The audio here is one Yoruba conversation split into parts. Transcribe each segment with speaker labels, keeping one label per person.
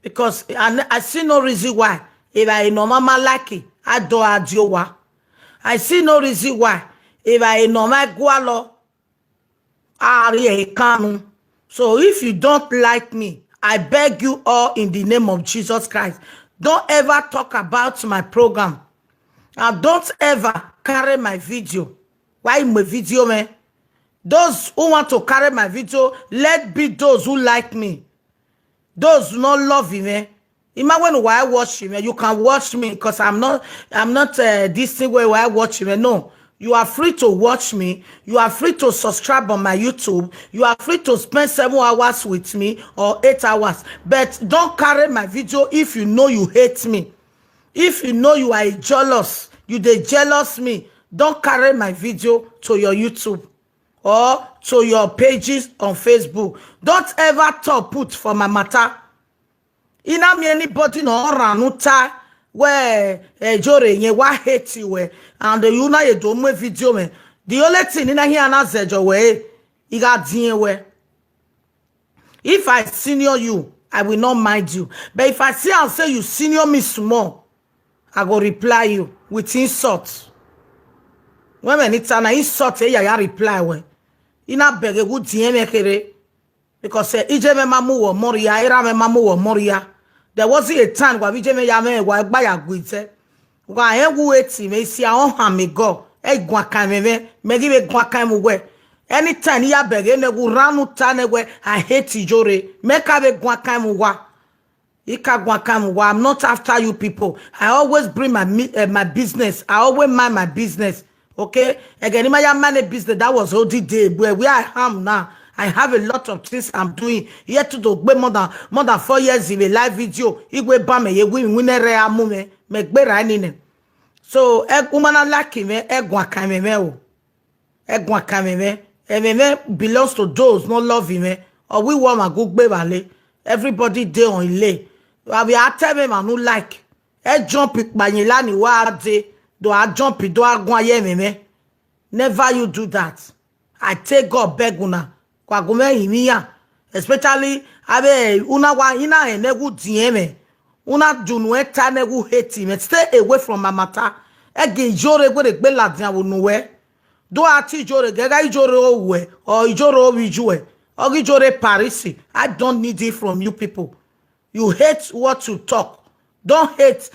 Speaker 1: because I see no reason why if I no mama like it, I do adiowa. I see no reason why if I no my gualo kanu. So if you don't like me, I beg you all in the name of Jesus Christ, don't ever talk about my program. And don't ever carry my video. Why my video, man? Those who want to carry my video, let be those who like me. Those who not love me, man. Imagine why I watch you, man. You can watch me because I'm not this thing where I watch you, man. No. You are free to watch me. You are free to subscribe on my YouTube. You are free to spend 7 hours with me or 8 hours. But don't carry my video if you know you hate me. If you know you are jealous, you dey jealous me, don't carry my video to your YouTube or to your pages on Facebook. Don't ever talk put for my matter. Ina me anybody no ranuta where jore nye wa hate you and you na ye do me video me. The only thing ina here na zejo we iga din we. If I senior you, I will not mind you. But if I see and say you senior me small, I go reply you with insult. When it's an insult, ya reply when. Ina bege good DM kere because ije me mamu wo moria, ira me mamu wo moria. There wasn't a time where ije me ya me wa gba ya guite. Wa enwu eti me si a on ha me go. E gwa kan me give gwa kan mu we. Anytime ya bege ne gu ranu ta ne we I hate ijore. Make ka be gwa kan mu wa. I'm not after you people. I always bring my business. I always mind my business. Okay? Again, in my money business, that was all the day. Where I am now, I have a lot of things I'm doing. Yet to do more than 4 years in a live video. So, belongs to those not loving me. Or we want my good baby. Everybody there on lay. We are telling me who like. E jump it by Nilani wa de. Do I jump it? Do I go me? Never you do that. I take God beguna. Kwa gume himiya. Especially abe una wa ina enegu dieme. Una junueta negu hate me. Stay away from my matter. Ege jore go de bela dia wonuwe. Do ati jore gega jore owe or jore owijue. Ogijore Parisi. I don't need it from you people. You hate what you talk. Don't hate.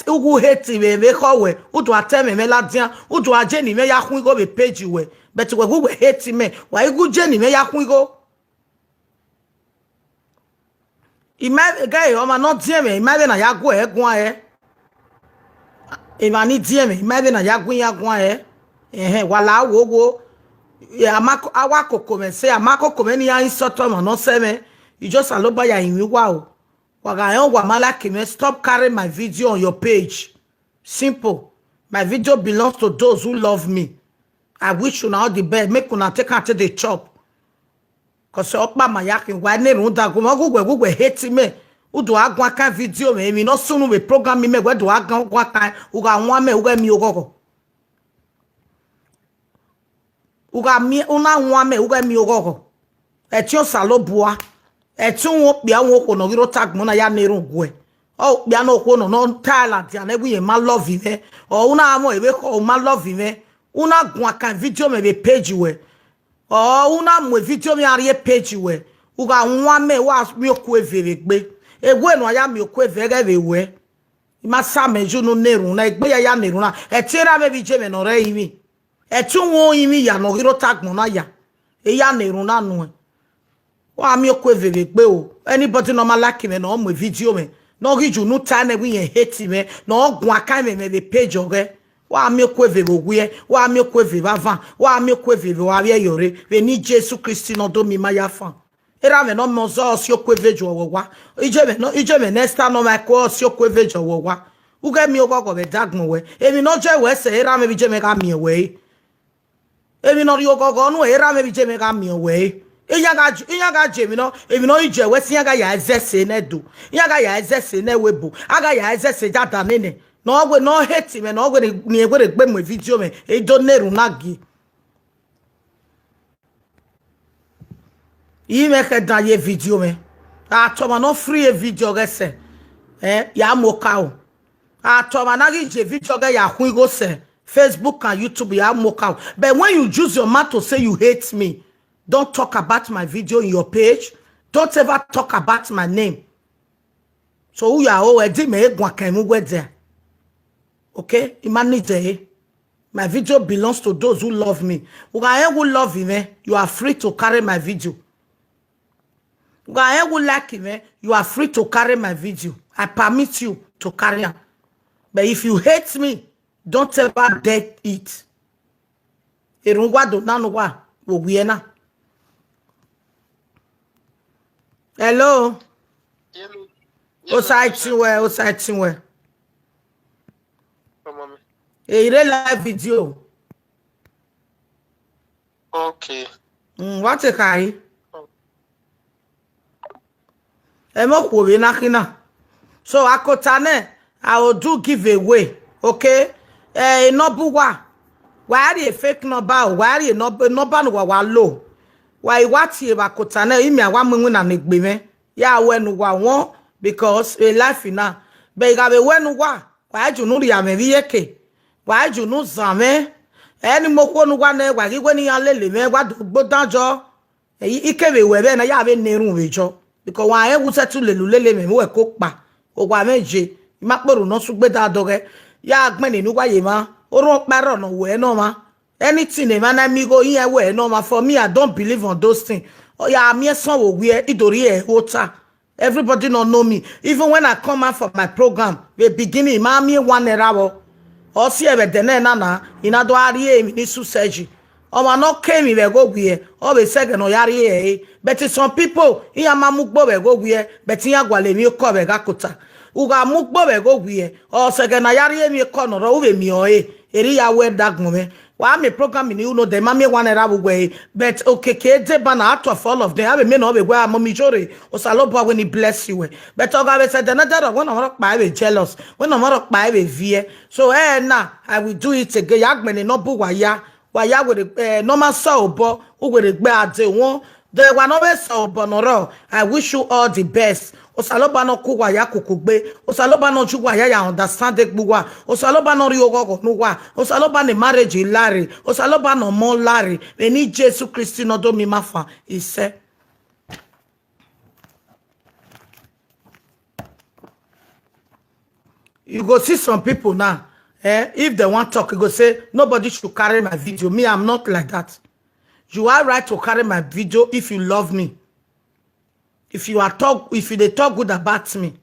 Speaker 1: Ugu hate me we. Udu ateme me la dia. Udu ajeni me ya go be page we. But we go hate me. Why ugu jeni me ya go? Ima guy o ma not dia me. Ima be na ya go gwan e. Ima ni dia me. Ima be na ya gwan e. Wala wo. Yeah, awako come say amako come ni ya inshot mo no say me. You just aloba ya inwi wa. Wagayon wa malaki me, stop carrying my video on your page. Simple. My video belongs to those who love me. I wish you all the best. Make una take out the chop. Cause opa mayakin wa ne runda go hate me. Udo agwa kan video me. Mi no sunu we program me we do agwa kan uga nwa me uga mi ogogo. Uga mi una nwa me uga mi ogogo. Etio salobua. Etun wo bia wo ko no giro tag mo na ya neru gwe. O bia no ko no talent ya na ebuye ma love me. O una amo ebe ko ma love me. Una gwa kan video me be page we. O una mo video me are page we. Uga nwa me wa mi oku evere gbe. Egwe no ya mi oku evere we. Ima sa meju no neru na egbe ya neru na. Etira me bi je me no re imi. Etun wo imi ya no giro tag mo na ya. E ya neru na nu. Anybody no like me no my video me no giju no time we hate me no gwa kan me be page oge wa mi kweve ogwe wa mi kweve bavan wa mi kweve wa iyore we ni Jesus Christ no do mi maya fan era me no mo zo si kweve jo wa ije me next time no my ko si kweve jo wa uge mi ogogo be dagmo we emi no je we se era me bi je me ga mi we emi no ri ogogo no era me bi je me ga mi we Iyaga Jemi no, if no ije wesi yaga ya ezese ne do. Yaga ya ezese ne webo. Aga ya ezese jada nene. No we no hate me no we ni egwe gbe mo video me. E do neru nagi. Yi me ke da ye video me. Atoma no free a video gese. Ya mokao. Atoma na give video ge ya go se. Facebook and YouTube ya mokao. But when you use your mouth to say you hate me, don't talk about my video in your page. Don't ever talk about my name. So who you are already me gwa kemu we there. Okay? Imani my video belongs to those who love me. Who love me, you are free to carry my video. Who like me, you are free to carry my video. I permit you to carry it. But if you hate me, don't ever dare it. Hello? Osaitinwe. A real live video.
Speaker 2: Okay.
Speaker 1: What a guy? So akotane, I will do giveaway. Okay? Nobuwa. Why are you fake number? Why are you number low? Why what you akotane? Imi awa mungu na nigbime. Ya wenu wa won because a life ina. But you wenu wa. Why you know ya meviyeke? Why you know zame? Any moko nu wa ne wa gweni ya lele me wa do danjo. Ikewe webe na ya be nerun wejo. Because why I settle lele me we kokpa. Ogwa meje. Imakporu no sugbe dadoge. Ya agbeni nu wa yema. Oron paro no we no ma. Anything e man mi go here we no ma. For me, I don't believe on those things. Oh yeah, me son wo we idori hota. Everybody don't know me. Even when I come out for my program, the beginning, mommy 1 hour. Or see a dene nana, in a doarie, ministu surgery. Or man not came we go we, or the second or yari. But some people, here mamukbo we go we, but here guale mi cover gakota. Uga mukbo we go we, or second ayari mi corner over me or area where that moment. Why me program in you know the mommy 1 hour way, but okay, kede ban out of all of them. I mean, no, where mommy jore or saloba when he bless you. But I said another one of my jealous, when I'm not by a so now I will do it again. Yagman no buwaya, why with normal sober who will bad they won't. There were no so bonoro. I wish you all the best. Osaloba no kuwa ya kukugbe. Osaloba no juwa ya understand it buwa. Osaloba no riogo nuwa. Osaloba ne marriage lari. Osaloba no mo lari. Eni Jesu Christi no do mi mafa. He said. You go see some people now. If they want to talk, you go say nobody should carry my video. Me, I'm not like that. You are right to carry my video if you love me. If you they talk good about me.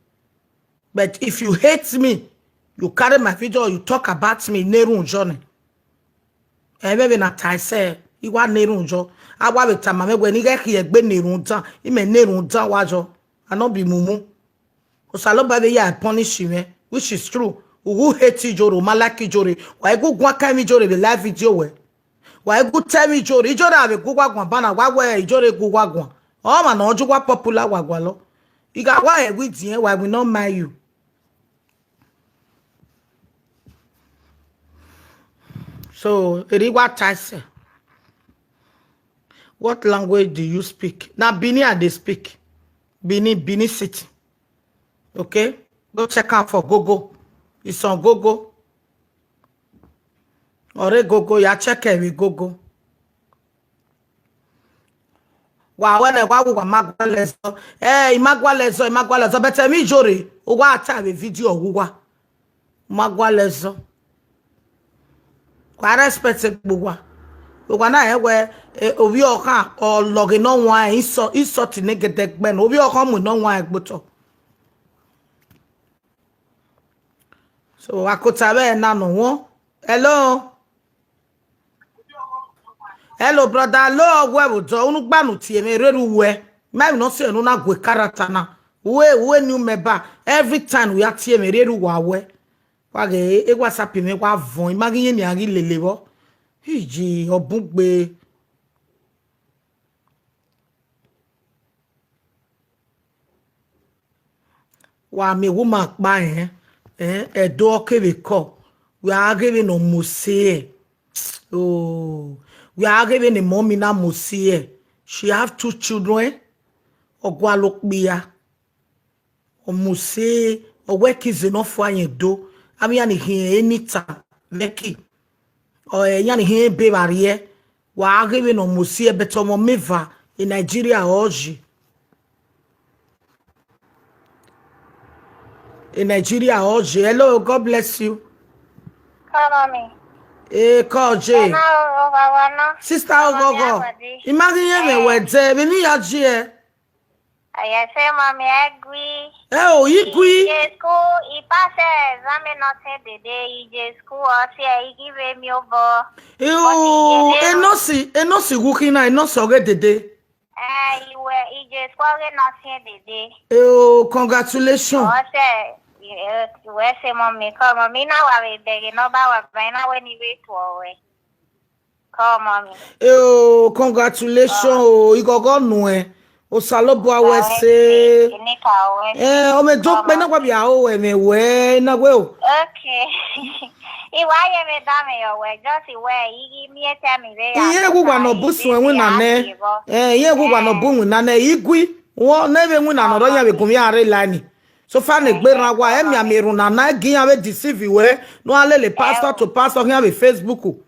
Speaker 1: But if you hate me, you carry my video or you talk about me, nerun journey. Maybe not I say, you want nerun jo. I want to tell me when you get here, be nerun down. You may nerun down wajo. I not be mumu. Osaloba be ya punish you, which is true. Who hate you, Joro, malaki Jori. Why go guaka mi Jori the live video we? Why go tell me Jori? Jori have go gwa bana why Jori go gwa. Oh man, no jugwa popular wagwalo. You got why we here why we not mind you. So it what I say. What language do you speak? Now Bini and they speak. Bini City. Okay? Go check out for Gogo. It's on Gogo. Ore Gogo, ya check it with Gogo. Wa when wa magwalezo magwalezo but me jore o wa ata be video wuwa magwalezo kwa respect gbugwa gbugwa na ewe obi okan o logi no wan insult negede gbe no obi okan mu no wan egboto so akota be na no won Hello, brother. Hello, where do unu gbanu tie me reru we. Me no say no na gwe character na. We new member. Every time we are tie me reru wa we. Wa ge e WhatsApp me wa von. Imagine ni ari lelewo. Iji obugbe. Wa me woman pa edo kebe ko. We are giving no mose. Oh. We are giving a mom in a musie. She have 2 children. Ogwalokbia. omuse oweki zenofo anyedo ami yani he anytime leki o yani he be barie wa agebe no musie betomo meva in Nigeria hoje in Nigeria hoje. Hello, God bless you.
Speaker 2: Mommy.
Speaker 1: Call J. Sister Ogogo. Imagine me wete be ni yaje.
Speaker 2: I say mommy I agree.
Speaker 1: Oh, you agree?
Speaker 2: School he pass exam not the day he school or say he give me over.
Speaker 1: Enosi working na enosi already dede.
Speaker 2: He just school not the day.
Speaker 1: Oh, congratulations.
Speaker 2: Oh say we say mommy come mommy now I beg no ba wa na when he wait to away. Come mommy.
Speaker 1: Oh, congratulations. Oh, igogo nu e. O salobo awe se. O me jok pe na kwa bia o e me we na we o.
Speaker 2: Okay. Iwaye me dame yo we just we igi mi eta mi be ya.
Speaker 1: Iye gugwa no busu enwe na ne. Iye gugwa no bu na ne igwi. Wo na be nwe na no nya be gumi are lani. So fa ne gbe ran wa emi ameru na na gian we deceive we no alele pastor to pastor here be Facebook.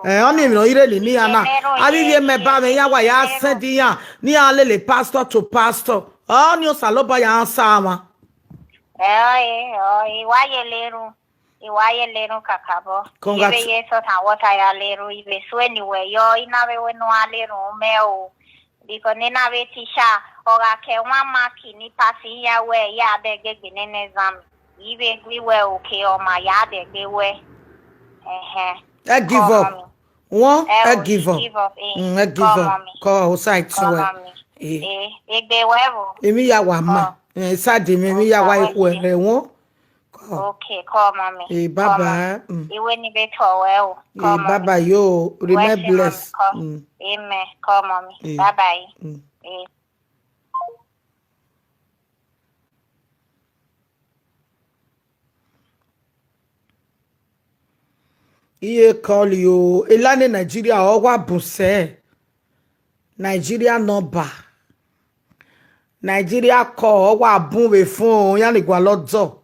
Speaker 1: Oni mi no ire li ni ana. Abi bi me ba me ya wa ya sedi ya ni alele pastor to pastor. Oni o saloba ya ansa ama.
Speaker 2: Iwaye leru kakabo. Ibe yeso ta wata ya leru ibe so anyway yo inawe we no aleru meo. Because nina we tisha oga ke one maki ni pasi ya we ya de gbe nene exam. Ibe gwi we okay o ma ya de gbe we.
Speaker 1: I give up. One, I give up. I give up. Call side to
Speaker 2: Egbe wewo.
Speaker 1: Emi ya wa ma. Sadi mi ya wa iku ere won.
Speaker 2: Okay, call mommy.
Speaker 1: Bye bye.
Speaker 2: Iwe ni be to well.
Speaker 1: Bye bye yo. Remain blessed.
Speaker 2: Amen. Call mommy. Bye bye.
Speaker 1: Iye call you. Elane Nigeria owa bunse. Nigeria number. Nigeria call owa bun we fun yan igwa lodo.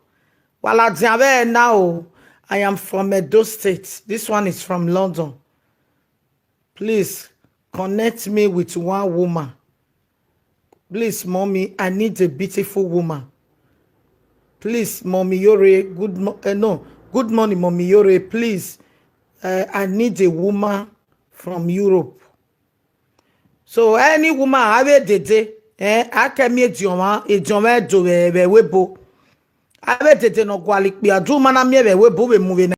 Speaker 1: Wala diabe now. I am from Edo State. This one is from London. Please connect me with one woman. Please, mommy, I need a beautiful woman. Please, mommy Iyore, good morning, mommy Iyore. Please, I need a woman from Europe. So any woman have dede, I can meet you ma, do webo. I bet no quality. I do man, I'm here, we move in.